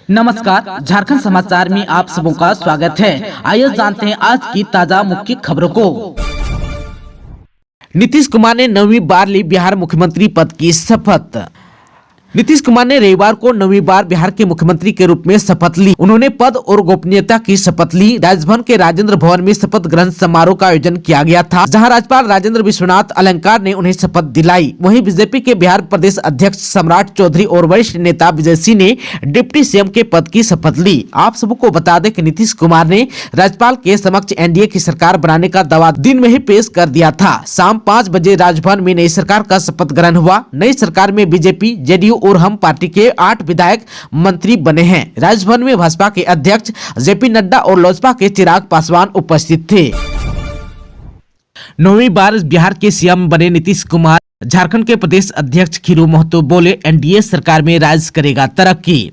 नमस्कार, झारखंड समाचार में आप सबों का स्वागत है। आइए जानते हैं आज की ताजा मुख्य खबरों को। नीतीश कुमार ने 9वीं बार ली बिहार मुख्यमंत्री पद की शपथ। नीतीश कुमार ने रविवार को 9वीं बार बिहार के मुख्यमंत्री के रूप में शपथ ली। उन्होंने पद और गोपनीयता की शपथ ली। राजभवन के राजेंद्र भवन में शपथ ग्रहण समारोह का आयोजन किया गया था, जहां राज्यपाल राजेंद्र विश्वनाथ अलंकार ने उन्हें शपथ दिलाई। वहीं बीजेपी के बिहार प्रदेश अध्यक्ष सम्राट चौधरी और वरिष्ठ नेता विजय सिंह ने डिप्टी सीएम के पद की शपथ ली। आप सबको बता दें कि नीतीश कुमार ने राज्यपाल के समक्ष एनडीए की सरकार बनाने का दावा दिन में ही पेश कर दिया था। शाम 5 बजे राजभवन में नई सरकार का शपथ ग्रहण हुआ। नई सरकार में बीजेपी, जेडीयू और हम पार्टी के 8 विधायक मंत्री बने हैं। राजभवन में भाजपा के अध्यक्ष जेपी नड्डा और लोजपा के चिराग पासवान उपस्थित थे। 9वीं बार बिहार के सीएम बने नीतीश कुमार। झारखंड के प्रदेश अध्यक्ष खीरू महतो बोले, एनडीए सरकार में राज करेगा तरक्की।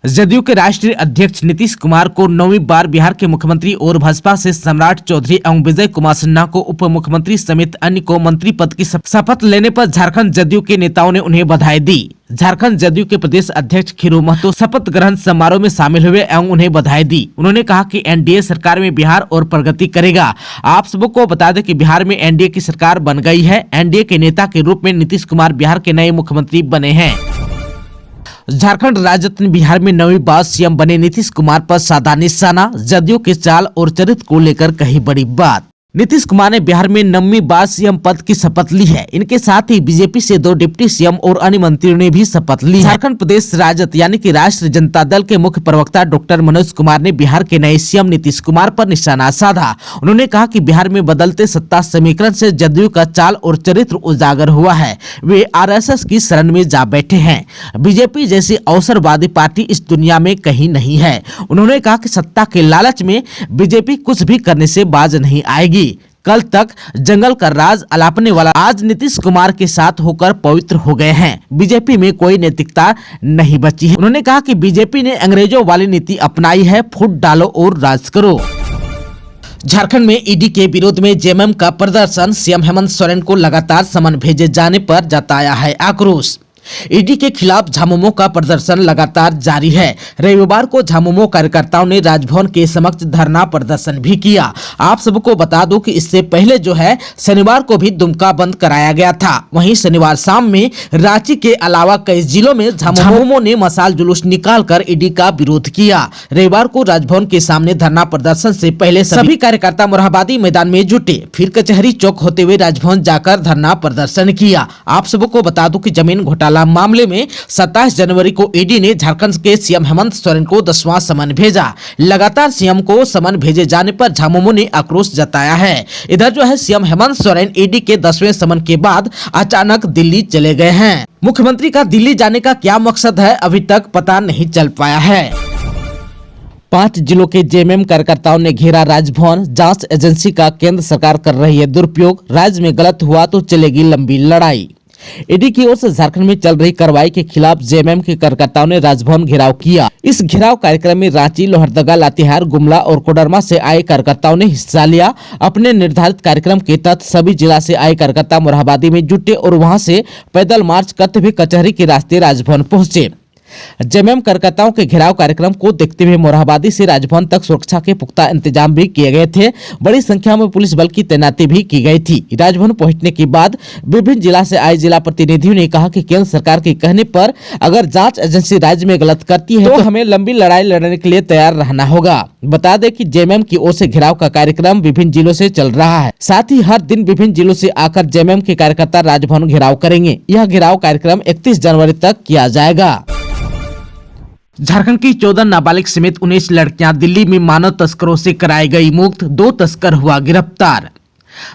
जदयू के राष्ट्रीय अध्यक्ष नीतीश कुमार को 9वीं बार बिहार के मुख्यमंत्री और भाजपा से सम्राट चौधरी एवं विजय कुमार सिन्हा को उप मुख्यमंत्री समेत अन्य को मंत्री पद की शपथ लेने पर झारखंड जदयू के नेताओं ने उन्हें बधाई दी। झारखंड जदयू के प्रदेश अध्यक्ष खीरू महतो शपथ ग्रहण समारोह में शामिल हुए एवं उन्हें बधाई दी। उन्होंने कहा कि एनडीए सरकार में बिहार और प्रगति करेगा। आप सबको बता दें कि बिहार में एनडीए की सरकार बन गई है। एनडीए के नेता के रूप में नीतीश कुमार बिहार के नए मुख्यमंत्री बने हैं। झारखंड राजद बिहार में 9वीं बार सीएम बने नीतीश कुमार पर साधा निशाना। जदयू के चाल और चरित्र को लेकर कही बड़ी बात। नीतीश कुमार ने बिहार में 9वीं बार सीएम पद की शपथ ली है। इनके साथ ही बीजेपी से 2 डिप्टी सीएम और अन्य मंत्रियों ने भी शपथ ली। झारखंड प्रदेश राजद यानी कि राष्ट्रीय जनता दल के मुख्य प्रवक्ता डॉक्टर मनोज कुमार ने बिहार के नए सीएम नीतीश कुमार पर निशाना साधा। उन्होंने कहा कि बिहार में बदलते सत्ता समीकरण से जदयू का चाल और चरित्र उजागर हुआ है। वे आरएसएस की शरण में जा बैठे हैं। बीजेपी जैसी अवसरवादी पार्टी इस दुनिया में कहीं नहीं है। उन्होंने कहा कि सत्ता के लालच में बीजेपी कुछ भी करने से बाज नहीं आएगी। कल तक जंगल का राज अलापने वाला आज नीतीश कुमार के साथ होकर पवित्र हो गए हैं। बीजेपी में कोई नैतिकता नहीं बची है। उन्होंने कहा कि बीजेपी ने अंग्रेजों वाली नीति अपनाई है, फूट डालो और राज करो। झारखंड में ईडी के विरोध में जेएमएम का प्रदर्शन। सीएम हेमंत सोरेन को लगातार समन भेजे जाने पर जताया है आक्रोश। ईडी के खिलाफ झामुमो का प्रदर्शन लगातार जारी है। रविवार को झामुमो कार्यकर्ताओं ने राजभवन के समक्ष धरना प्रदर्शन भी किया। आप सबको बता दूं कि इससे पहले शनिवार को भी दुमका बंद कराया गया था। वहीं शनिवार शाम में रांची के अलावा कई जिलों में झामुमो ने मशाल जुलूस निकालकर ईडी का विरोध किया। रविवार को राजभवन के सामने धरना प्रदर्शन से पहले सभी कार्यकर्ता मोरहाबादी मैदान में जुटे, फिर कचहरी चौक होते हुए राजभवन जाकर धरना प्रदर्शन किया। आप सबको बता दूं कि जमीन घोटाला मामले में 27 जनवरी को ईडी ने झारखंड के सीएम हेमंत सोरेन को 10वां समन भेजा। लगातार सीएम को समन भेजे जाने पर झामुमो ने आक्रोश जताया है। इधर सीएम हेमंत सोरेन ईडी के 10वें समन के बाद अचानक दिल्ली चले गए हैं। मुख्यमंत्री का दिल्ली जाने का क्या मकसद है, अभी तक पता नहीं चल पाया है। 5 जिलों के जेएमएम कार्यकर्ताओं ने घेरा राजभवन। जांच एजेंसी का केंद्र सरकार कर रही है दुरुपयोग। राज्य में गलत हुआ तो चलेगी लंबी लड़ाई। ईडी की ओर से झारखंड में चल रही कार्रवाई के खिलाफ जेएमएम के कार्यकर्ताओं ने राजभवन घेराव किया। इस घेराव कार्यक्रम में रांची, लोहरदगा, लातेहार, गुमला और कोडरमा से आए कार्यकर्ताओं ने हिस्सा लिया। अपने निर्धारित कार्यक्रम के तहत सभी जिला से आए कार्यकर्ता मोरहाबादी में जुटे और वहां से पैदल मार्च करते हुए कचहरी के रास्ते राजभवन पहुंचे। जेएमएम कार्यकर्ताओं के घेराव कार्यक्रम को देखते हुए मोरहाबादी से राजभवन तक सुरक्षा के पुख्ता इंतजाम भी किए गए थे। बड़ी संख्या में पुलिस बल की तैनाती भी की गई थी। राजभवन पहुंचने के बाद विभिन्न जिला से आए जिला प्रतिनिधियों ने कहा कि केंद्र सरकार के कहने पर अगर जांच एजेंसी राज्य में गलत करती है तो हमें लंबी लड़ाई लड़ने के लिए तैयार रहना होगा। बता दें कि जेएमएम की ओर से घेराव का कार्यक्रम विभिन्न जिलों से चल रहा है। साथ ही हर दिन विभिन्न जिलों से आकर जेएमएम के कार्यकर्ता राजभवन घेराव करेंगे। यह घेराव कार्यक्रम 31 जनवरी तक किया जाएगा। झारखंड की 14 नाबालिग समेत 19 लड़कियां दिल्ली में मानव तस्करों से कराई गई मुक्त। 2 तस्कर हुआ गिरफ्तार।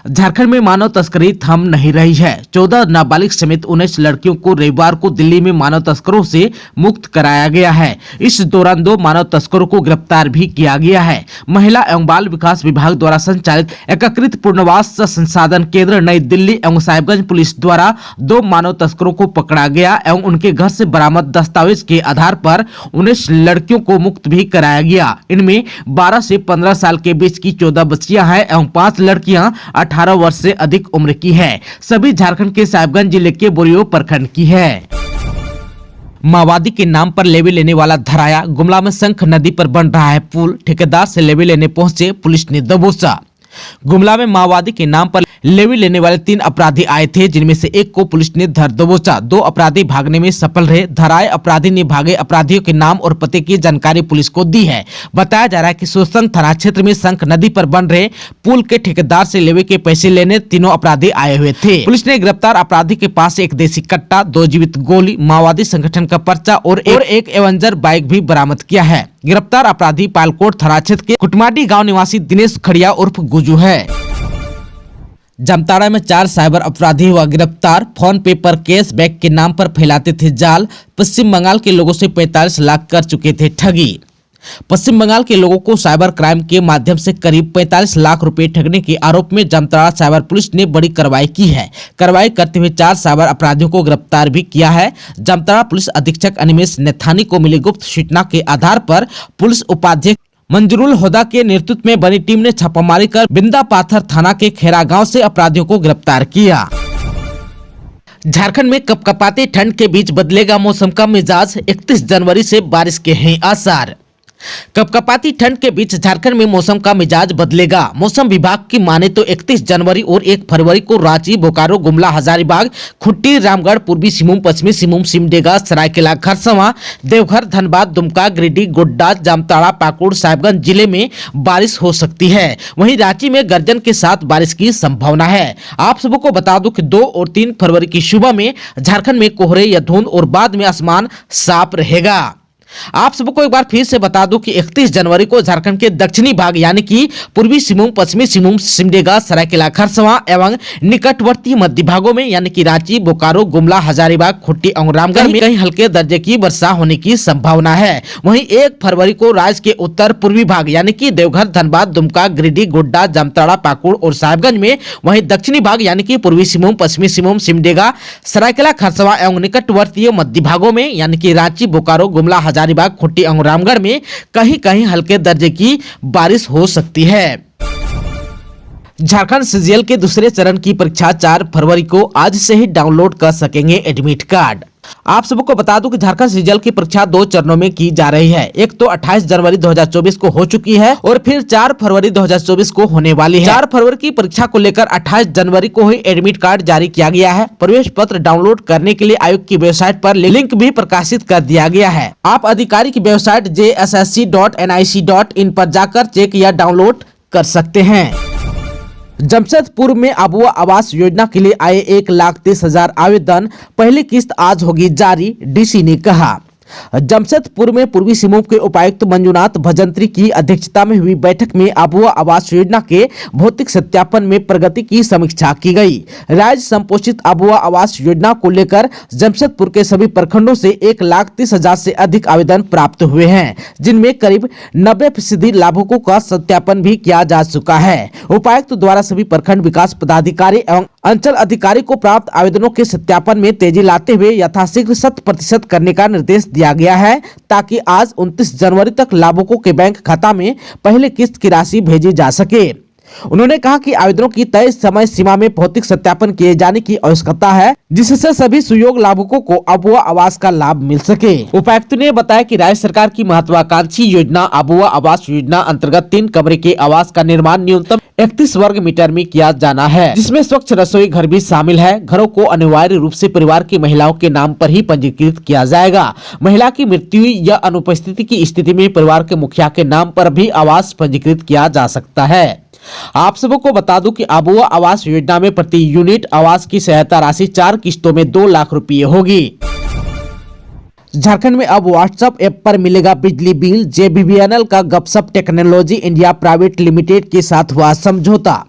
झारखंड में मानव तस्करी थम नहीं रही है। 14 नाबालिग समेत 19 लड़कियों को रविवार को दिल्ली में मानव तस्करों से मुक्त कराया गया है। इस दौरान 2 मानव तस्करों को गिरफ्तार भी किया गया है। महिला एवं बाल विकास विभाग द्वारा संचालित एकीकृत पुनर्वास संसाधन केंद्र नई दिल्ली एवं साहिबगंज पुलिस द्वारा 2 मानव तस्करों को पकड़ा गया एवं उनके घर से बरामद दस्तावेज के आधार पर 19 लड़कियों को मुक्त भी कराया गया। इनमें 12 से 15 साल के बीच की 14 बच्चियां हैं एवं 5 लड़कियां 18 वर्ष से अधिक उम्र की है। सभी झारखंड के साहिबगंज जिले के बोरियो प्रखंड की है। माओवादी के नाम पर लेवी लेने वाला धराया। गुमला में शंख नदी पर बन रहा है पुल, ठेकेदार से लेवी लेने पहुंचे पुलिस ने दबोचा। गुमला में माओवादी के नाम पर लेवी लेने वाले 3 अपराधी आए थे, जिनमें से एक को पुलिस ने धर दबोचा। 2 अपराधी भागने में सफल रहे। धराए अपराधी ने भागे अपराधियों के नाम और पते की जानकारी पुलिस को दी है। बताया जा रहा है कि सोसन थाना क्षेत्र में शंख नदी पर बन रहे पुल के ठेकेदार से लेवी के पैसे लेने तीनों अपराधी आए हुए थे। पुलिस ने गिरफ्तार अपराधी के पास से एक देसी कट्टा, 2 जीवित गोली, माओवादी संगठन का पर्चा और एक एवेंजर बाइक भी बरामद किया है। गिरफ्तार अपराधी पालकोट थाना क्षेत्र के कुटमाडी गांव निवासी दिनेश खड़िया उर्फ गुजू है। जामताड़ा में 4 साइबर अपराधी हुआ गिरफ्तार। फोन पे पर कैशबैक के नाम पर फैलाते थे जाल। पश्चिम बंगाल के लोगों से 45 लाख कर चुके थे ठगी। पश्चिम बंगाल के लोगों को साइबर क्राइम के माध्यम से करीब 45 लाख रुपए ठगने के आरोप में जामताड़ा साइबर पुलिस ने बड़ी कार्रवाई की है। कार्रवाई करते हुए 4 साइबर अपराधियों को गिरफ्तार भी किया है। जामताड़ा पुलिस अधीक्षक अनिमेश नेथानी को मिली गुप्त सूचना के आधार पर पुलिस उपाध्यक्ष मंजरुल हुदा के नेतृत्व में बनी टीम ने छापामारी कर बिंदा पाथर थाना के खेरा गांव से अपराधियों को गिरफ्तार किया। झारखंड में कपकपाते ठंड के बीच बदलेगा मौसम का मिजाज, 31 जनवरी से बारिश के हैं आसार। कपकपाती ठंड के बीच झारखंड में मौसम का मिजाज बदलेगा। मौसम विभाग की माने तो 31 जनवरी और 1 फरवरी को रांची, बोकारो, गुमला, हजारीबाग, खुट्टी, रामगढ़, पूर्वी सिंहभूम, पश्चिमी सिंहभूम, सिमडेगा, सरायकेला खरसावां, देवघर, धनबाद, दुमका, गिरिडीह, गोड्डा, जामताड़ा, पाकुड़, साहिबगंज जिले में बारिश हो सकती है। वहीं रांची में गर्जन के साथ बारिश की संभावना है। आप सबको बता दूं कि 2 और 3 फरवरी की सुबह में झारखंड में कोहरे या धुंध और बाद में आसमान साफ रहेगा। आप सबको एक बार फिर से बता दूं कि 31 जनवरी को झारखंड के दक्षिणी भाग यानी कि पूर्वी सिंहभूम, पश्चिमी सिंहभूम, सिमडेगा, सरायकेला खरसावां एवं निकटवर्ती मध्य भागों में यानी कि रांची, बोकारो, गुमला, हजारीबाग, खुट्टी और रामगढ़ में कहीं हल्के दर्जे की वर्षा होने की संभावना है। वहीं 1 फरवरी को राज्य के उत्तर पूर्वी भाग यानी कि देवघर, धनबाद, दुमका, गिरिडीह, गोड्डा, जामताड़ा, पाकुड़ और साहिबगंज में, वहीं दक्षिणी भाग यानी कि पूर्वी सिंहभूम, पश्चिमी सिंहभूम, सिमडेगा, सरायकेला खरसावां एवं निकटवर्ती मध्य भागों में यानी कि रांची, बोकारो, गुमला, हजारीबाग, खुट्टी और रामगढ़ में कहीं कहीं हल्के दर्जे की बारिश हो सकती है। झारखंड सीजीएल के दूसरे चरण की परीक्षा 4 फरवरी को आज से ही डाउनलोड कर सकेंगे एडमिट कार्ड। आप सबको बता दूं कि झारखंड सीजीएल की परीक्षा 2 चरणों में की जा रही है। एक तो 28 जनवरी 2024 को हो चुकी है और फिर 4 फरवरी 2024 को होने वाली है। 4 फरवरी की परीक्षा को लेकर 28 जनवरी को ही एडमिट कार्ड जारी किया गया है। प्रवेश पत्र डाउनलोड करने के लिए आयोग की वेबसाइट पर लिंक भी प्रकाशित कर दिया गया है। आप अधिकारी की वेबसाइट jssc.nic.in पर जाकर चेक या डाउनलोड कर सकते हैं। जमशेदपुर में अबुआ आवास योजना के लिए आए 1,30,000 आवेदन, पहली किस्त आज होगी जारी, डीसी ने कहा। जमशेदपुर में पूर्वी सिंहभूम के उपायुक्त मंजुनाथ भजंत्री की अध्यक्षता में हुई बैठक में अबुआ आवास योजना के भौतिक सत्यापन में प्रगति की समीक्षा की गई। राज्य संपोषित अबुआ आवास योजना को लेकर जमशेदपुर के सभी प्रखंडों से 1,30,000 से अधिक आवेदन प्राप्त हुए हैं, जिनमें करीब 90% लाभुकों का सत्यापन भी किया जा चुका है। उपायुक्त द्वारा सभी प्रखंड विकास पदाधिकारी एवं अंचल अधिकारी को प्राप्त आवेदनों के सत्यापन में तेजी लाते हुए यथाशीघ्र 100% करने का निर्देश दिया गया है, ताकि आज 29 जनवरी तक लाभुकों के बैंक खाता में पहली किस्त की राशि भेजी जा सके। उन्होंने कहा कि आवेदनों की तय समय सीमा में भौतिक सत्यापन किए जाने की आवश्यकता है, जिससे सभी सुयोग्य लाभुकों को अबुआ आवास का लाभ मिल सके। उपायुक्त ने बताया कि राज्य सरकार की महत्वाकांक्षी योजना अबुआ आवास योजना अंतर्गत 3 कमरे के आवास का निर्माण न्यूनतम 31 वर्ग मीटर में किया जाना है, जिसमें स्वच्छ रसोई घर भी शामिल है। घरों को अनिवार्य रूप से परिवार की महिलाओं के नाम पर ही पंजीकृत किया जाएगा। महिला की मृत्यु या अनुपस्थिति की स्थिति में परिवार के मुखिया के नाम पर भी आवास पंजीकृत किया जा सकता है। आप सबको बता दूं कि अबुआ आवास योजना में प्रति यूनिट आवास की सहायता राशि 4 किस्तों में 2 लाख रुपए होगी। झारखंड में अब व्हाट्सएप ऐप पर मिलेगा बिजली बिल, जेबीवीएनएल का गपशप टेक्नोलॉजी इंडिया प्राइवेट लिमिटेड के साथ हुआ समझौता।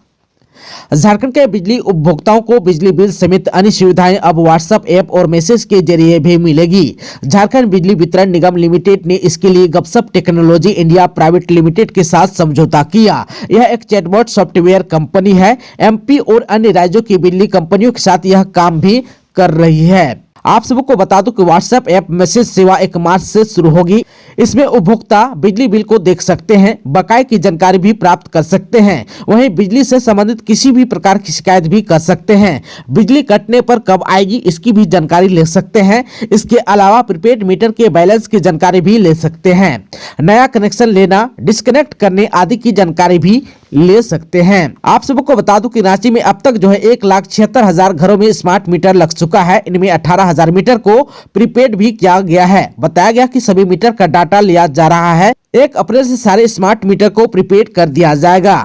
झारखंड के बिजली उपभोक्ताओं को बिजली बिल समेत अन्य सुविधाएं अब व्हाट्सएप ऐप और मैसेज के जरिए भी मिलेगी। झारखंड बिजली वितरण निगम लिमिटेड ने इसके लिए गपशप टेक्नोलॉजी इंडिया प्राइवेट लिमिटेड के साथ समझौता किया। यह एक चैटबॉट सॉफ्टवेयर कंपनी है। एमपी और अन्य राज्यों की बिजली कंपनियों के साथ यह काम भी कर रही है। आप सबको बता दूं कि व्हाट्सएप ऐप मैसेज सेवा 1 मार्च से शुरू होगी। इसमें उपभोक्ता बिजली बिल को देख सकते हैं, बकाये की जानकारी भी प्राप्त कर सकते हैं। वहीं बिजली से संबंधित किसी भी प्रकार की शिकायत भी कर सकते हैं। बिजली कटने पर कब आएगी इसकी भी जानकारी ले सकते हैं। इसके अलावा प्रीपेड मीटर के बैलेंस की जानकारी भी ले सकते हैं। नया कनेक्शन लेना, डिस्कनेक्ट करने आदि की जानकारी भी ले सकते हैं। आप सबको बता दूं कि रांची में अब तक 1,76,000 घरों में स्मार्ट मीटर लग चुका है। इनमें 18,000 मीटर को प्रीपेड भी किया गया है। बताया गया कि सभी मीटर का डाटा लिया जा रहा है। 1 अप्रैल से सारे स्मार्ट मीटर को प्रीपेड कर दिया जाएगा।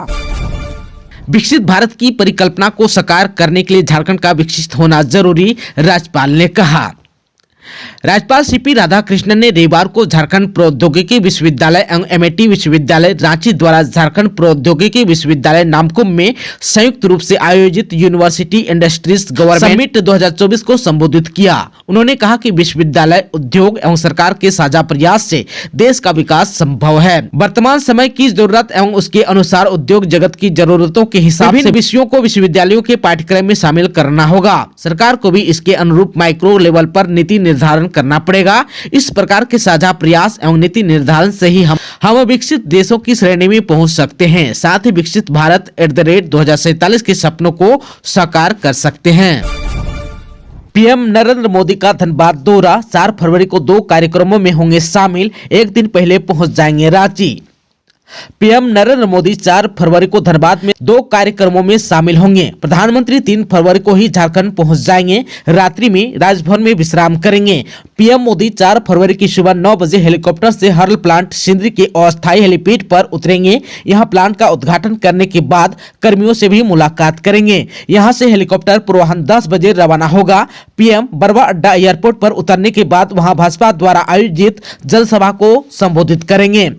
विकसित भारत की परिकल्पना को साकार करने के लिए झारखंड का विकसित होना जरूरी, राज्यपाल ने कहा। राज्यपाल सीपी राधाकृष्णन ने रविवार को झारखंड प्रौद्योगिकी विश्वविद्यालय एवं एमआईटी विश्वविद्यालय रांची द्वारा झारखंड प्रौद्योगिकी विश्वविद्यालय नामकुम में संयुक्त रूप से आयोजित यूनिवर्सिटी इंडस्ट्रीज गवर्नमेंट समिट 2024 को संबोधित किया। उन्होंने कहा कि विश्वविद्यालय, उद्योग एवं सरकार के साझा प्रयास से देश का विकास संभव है। वर्तमान समय की जरूरत एवं उसके अनुसार उद्योग जगत की जरूरतों के हिसाब से विषयों को विश्वविद्यालयों के पाठ्यक्रम में शामिल करना होगा। सरकार को भी इसके अनुरूप माइक्रो लेवल पर नीति निर्धारण करना पड़ेगा। इस प्रकार के साझा प्रयास एवं नीति निर्धारण से ही हम विकसित देशों की श्रेणी में पहुंच सकते हैं। साथ ही विकसित भारत @ 2047 के सपनों को साकार कर सकते हैं। पीएम नरेंद्र मोदी का धनबाद दौरा, 4 फरवरी को 2 कार्यक्रमों में होंगे शामिल। एक दिन पहले पहुंच जाएंगे रांची। पीएम नरेंद्र मोदी 4 फरवरी को धनबाद में 2 कार्यक्रमों में शामिल होंगे। प्रधानमंत्री 3 फरवरी को ही झारखंड पहुंच जाएंगे। रात्रि में राजभवन में विश्राम करेंगे। पीएम मोदी 4 फरवरी की सुबह 9 बजे हेलीकॉप्टर से हर्ल प्लांट सिंदरी के अस्थायी हेलीपैड पर उतरेंगे। यहां प्लांट का उद्घाटन करने के बाद कर्मियों से भी मुलाकात करेंगे। यहां से हेलीकॉप्टर पूर्वाह्न 10 बजे रवाना होगा। पीएम बरवा अड्डा एयरपोर्ट पर उतरने के बाद वहां भाजपा द्वारा आयोजित जनसभा को संबोधित करेंगे।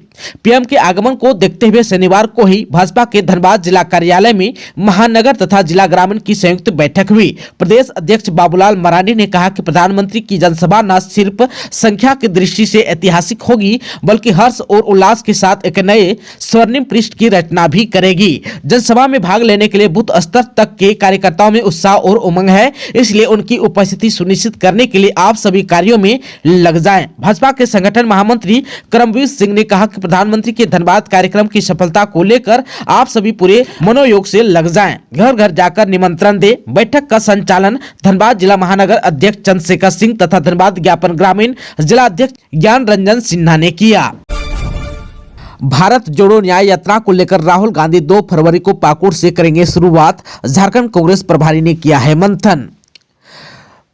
पीएम के आगमन को देखते हुए शनिवार को ही भाजपा के धनबाद जिला कार्यालय में महानगर तथा जिला ग्रामीण की संयुक्त बैठक हुई। प्रदेश अध्यक्ष बाबूलाल मरांडी ने कहा कि प्रधानमंत्री की जनसभा न सिर्फ संख्या की दृष्टि से ऐतिहासिक होगी, बल्कि हर्ष और उल्लास के साथ एक नए स्वर्णिम पृष्ठ की रचना भी करेगी। जनसभा में भाग लेने के लिए बूथ स्तर तक के कार्यकर्ताओं में उत्साह और उमंग है, इसलिए उनकी उपस्थिति सुनिश्चित करने के लिए आप सभी कार्यों में लग जाएं। भाजपा के संगठन महामंत्री करमवीर सिंह ने कहा कि प्रधानमंत्री के धनबाद कार्यक्रम की सफलता को लेकर आप सभी पूरे मनोयोग से लग जाएं, घर घर जाकर निमंत्रण दें। बैठक का संचालन धनबाद जिला महानगर अध्यक्ष चंद्रशेखर सिंह तथा धनबाद ज्ञापन ग्रामीण जिला अध्यक्ष ज्ञान रंजन सिन्हा ने किया। भारत जोड़ो न्याय यात्रा को लेकर राहुल गांधी 2 फरवरी को पाकुड़ से करेंगे शुरुआत, झारखंड कांग्रेस प्रभारी ने किया है मंथन।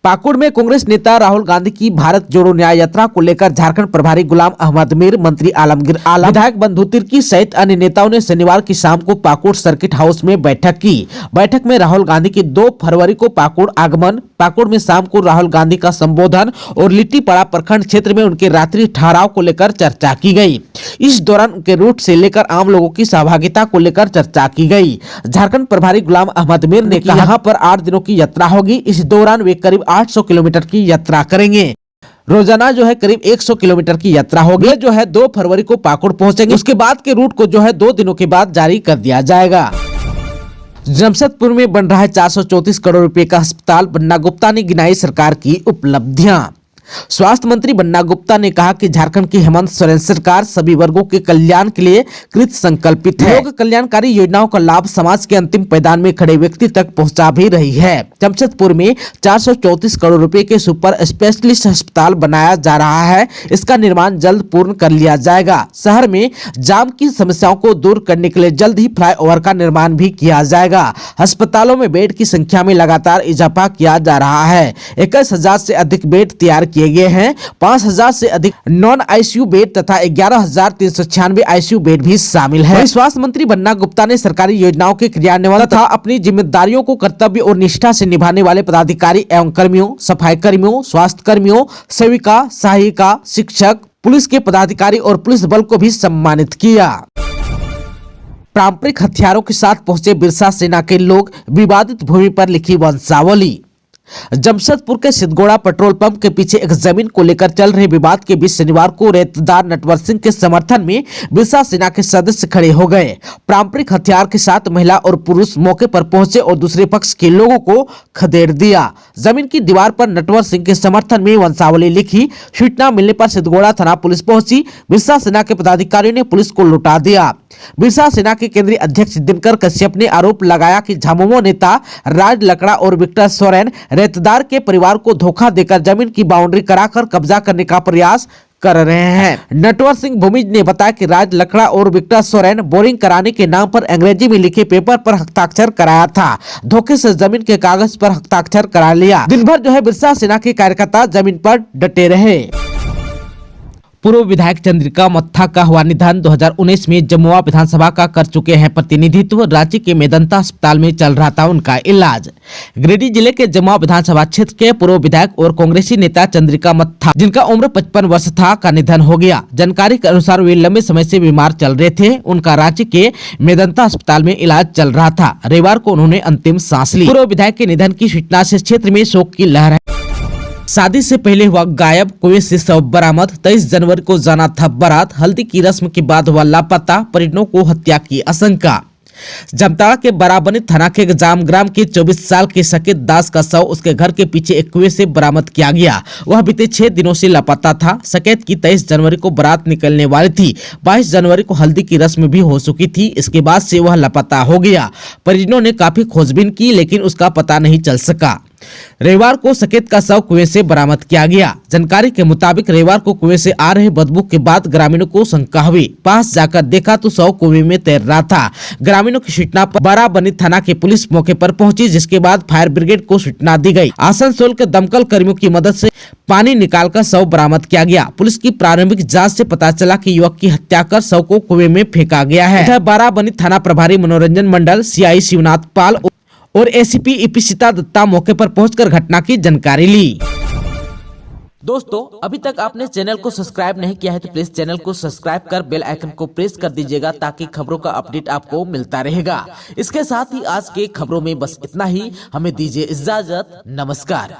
पाकुड़ में कांग्रेस नेता राहुल गांधी की भारत जोड़ो न्याय यात्रा को लेकर झारखंड प्रभारी गुलाम अहमद मीर, मंत्री आलमगीर आलम, विधायक बंधु तिर्की सहित अन्य नेताओं ने शनिवार की शाम को पाकुड़ सर्किट हाउस में बैठक की। बैठक में राहुल गांधी की 2 फरवरी को पाकुड़ आगमन, पाकुड़ में शाम को राहुल गांधी का संबोधन और लिट्टीपाड़ा प्रखंड क्षेत्र में उनके रात्रि ठहराव को लेकर चर्चा की गई। इस दौरान उनके रूट से लेकर आम लोगों की सहभागिता को लेकर चर्चा की गई। झारखंड प्रभारी गुलाम अहमद मीर ने कहा यहाँ पर 8 दिनों की यात्रा होगी। इस दौरान वे करीब 800 किलोमीटर की यात्रा करेंगे। रोजाना करीब 100 किलोमीटर की यात्रा होगी। 2 फरवरी को पाकुड़ पहुंचेंगे। उसके बाद के रूट को 2 दिनों के बाद जारी कर दिया जाएगा। जमशेदपुर में बन रहा है 434 करोड़ रुपए का अस्पताल, बन्ना गुप्ता ने गिनाई सरकार की उपलब्धियां। स्वास्थ्य मंत्री बन्ना गुप्ता ने कहा कि झारखंड की हेमंत सोरेन सरकार सभी वर्गों के कल्याण के लिए कृत संकल्पित है। लोक कल्याणकारी योजनाओं का लाभ समाज के अंतिम पैदान में खड़े व्यक्ति तक पहुंचा भी रही है। जमशेदपुर में 434 करोड़ रुपए के सुपर स्पेशलिस्ट अस्पताल बनाया जा रहा है। इसका निर्माण जल्द पूर्ण कर लिया जाएगा। शहर में जाम की समस्याओं को दूर करने के लिए जल्द ही फ्लाईओवर का निर्माण भी किया जाएगा। अस्पतालों में बेड की संख्या में लगातार इजाफा किया जा रहा है। 21,000 से अधिक बेड तैयार किए गए हैं। 5,000 से अधिक नॉन आईसीयू बेड तथा 11,396 आईसीयू बेड भी शामिल है। स्वास्थ्य मंत्री बन्ना गुप्ता ने सरकारी योजनाओं के क्रियान्वयन तथा अपनी जिम्मेदारियों को कर्तव्य और निष्ठा से निभाने वाले पदाधिकारी एवं कर्मियों, सफाई कर्मियों, स्वास्थ्य कर्मियों, सेविका, सहायिका, शिक्षक, पुलिस के पदाधिकारी और पुलिस बल को भी सम्मानित किया। पारंपरिक हथियारों के साथ पहुंचे बिरसा सेना के लोग, विवादित भूमि पर लिखी वंशावली। जमशेदपुर के सिद्धगोड़ा पेट्रोल पंप के पीछे एक जमीन को लेकर चल रहे विवाद के बीच शनिवार को रेतदार नटवर सिंह के समर्थन में बिरसा सेना के सदस्य खड़े हो गए। पारंपरिक हथियार के साथ महिला और पुरुष मौके पर पहुंचे और दूसरे पक्ष के लोगों को खदेड़ दिया। जमीन की दीवार पर नटवर सिंह के समर्थन में वंशावली लिखी। सूचना मिलने पर सिद्धगोड़ा थाना पुलिस पहुंची। बिरसा सेना के पदाधिकारियों ने पुलिस को लौटा दिया। बिरसा सेना के केंद्रीय अध्यक्ष दिनकर कश्यप ने आरोप लगाया कि झामुमो नेता राज लकड़ा और विक्टर सोरेन रेतदार के परिवार को धोखा देकर जमीन की बाउंड्री कराकर कब्जा करने का प्रयास कर रहे हैं। नटवर सिंह भूमिज ने बताया कि राज लकड़ा और विक्टर सोरेन बोरिंग कराने के नाम पर अंग्रेजी में लिखे पेपर पर हस्ताक्षर कराया था। धोखे से जमीन के कागज पर हस्ताक्षर करा लिया। दिन भर बिरसा सेना के कार्यकर्ता जमीन पर डटे रहे। पूर्व विधायक चंद्रिका मत्था का हुआ निधन। 2019 में जमुआ विधानसभा का कर चुके हैं प्रतिनिधित्व। रांची के मेदंता अस्पताल में चल रहा था उनका इलाज। गिरिडीह जिले के जमुआ विधानसभा क्षेत्र के पूर्व विधायक और कांग्रेसी नेता चंद्रिका मत्था, जिनका उम्र 55 वर्ष था, का निधन हो गया। जानकारी के अनुसार वे लंबे समय से बीमार चल रहे थे। उनका रांची के मेदंता अस्पताल में इलाज चल रहा था। रविवार को उन्होंने अंतिम सांस ली। पूर्व विधायक के निधन की सूचना से क्षेत्र में शोक की लहर है। शादी से पहले हुआ गायब, कुएं से शव बरामद। 23 जनवरी को जाना था बारात। हल्दी की रस्म के बाद हुआ लापता। परिजनों को हत्या की आशंका। जामताड़ा के बराबनी थाना के जामग्राम के 24 साल के सकेत दास का शव उसके घर के पीछे एक कुएं से बरामद किया गया। वह बीते 6 दिनों से लापता था। सकेत की 23 जनवरी को बारात निकलने वाली थी। 22 जनवरी को हल्दी की रस्म भी हो चुकी थी। इसके बाद से वह लापता हो गया। परिजनों ने काफी खोजबीन की लेकिन उसका पता नहीं चल सका। रविवार को सकेत का शव कुएं से बरामद किया गया। जानकारी के मुताबिक रविवार को कुएं से आ रहे बदबू के बाद ग्रामीणों को शंका हुई। पास जाकर देखा तो शव कुएं में तैर रहा था। ग्रामीणों की सूचना पर बराबनी थाना की पुलिस मौके पर पहुंची, जिसके बाद फायर ब्रिगेड को सूचना दी गई। आसनसोल के दमकल कर्मियों की मदद से पानी निकालकर शव बरामद किया गया। पुलिस की प्रारंभिक जाँच से पता चला कि युवक की हत्या कर शव को कुएं में फेंका गया है। बराबनी थाना प्रभारी मनोरंजन मंडल, CI शिवनाथ पाल और ACP इपिसिता दत्ता मौके पर पहुंचकर घटना की जानकारी ली। दोस्तों, अभी तक आपने चैनल को सब्सक्राइब नहीं किया है तो प्लीज चैनल को सब्सक्राइब कर बेल आइकन को प्रेस कर दीजिएगा ताकि खबरों का अपडेट आपको मिलता रहेगा। इसके साथ ही आज के खबरों में बस इतना ही। हमें दीजिए इजाजत। नमस्कार।